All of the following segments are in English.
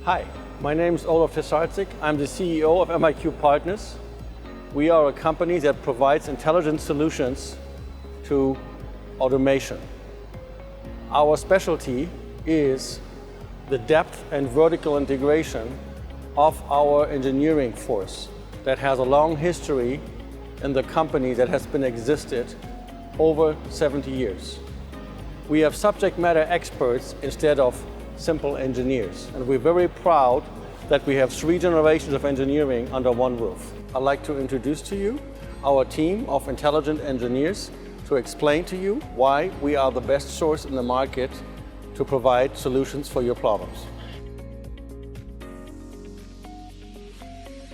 Hi, my name is Olaf Tesarczyk. I'm the CEO of MIQ Partners. We are a company that provides intelligent solutions to automation. Our specialty is the depth and vertical integration of our engineering force that has a long history in the company that has been existed over 70 years. We have subject matter experts instead of simple engineers, and we're very proud that we have 3 generations of engineering under one roof. I'd like to introduce to you our team of intelligent engineers to explain to you why we are the best source in the market to provide solutions for your problems.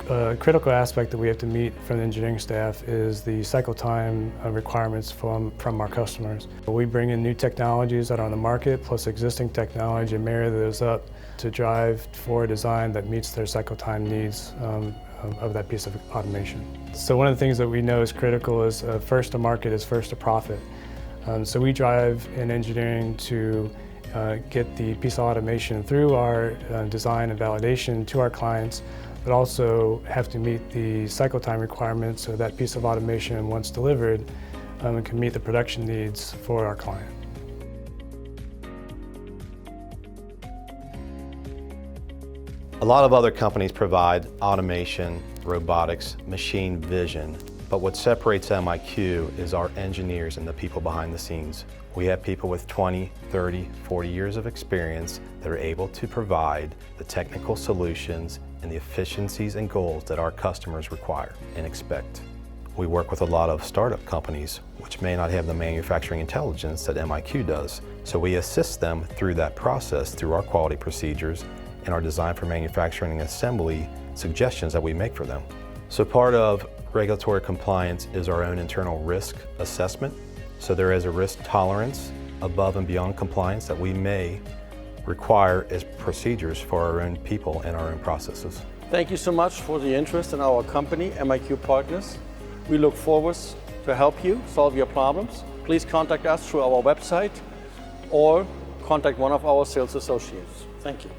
A critical aspect that we have to meet from the engineering staff is the cycle time requirements from our customers. We bring in new technologies that are on the market, plus existing technology, and marry those up to drive for a design that meets their cycle time needs of that piece of automation. So one of the things that we know is critical is first to market is first to profit. So we drive in engineering to get the piece of automation through our design and validation to our clients, but also have to meet the cycle time requirements so that piece of automation, once delivered, can meet the production needs for our client. A lot of other companies provide automation, robotics, machine vision, but what separates MIQ is our engineers and the people behind the scenes. We have people with 20, 30, 40 years of experience that are able to provide the technical solutions and the efficiencies and goals that our customers require and expect. We work with a lot of startup companies which may not have the manufacturing intelligence that MIQ does, so we assist them through that process through our quality procedures and our design for manufacturing and assembly suggestions that we make for them. So part of regulatory compliance is our own internal risk assessment. So there is a risk tolerance above and beyond compliance that we may require as procedures for our own people and our own processes. Thank you so much for the interest in our company, MIQ Partners. We look forward to help you solve your problems. Please contact us through our website or contact one of our sales associates. Thank you.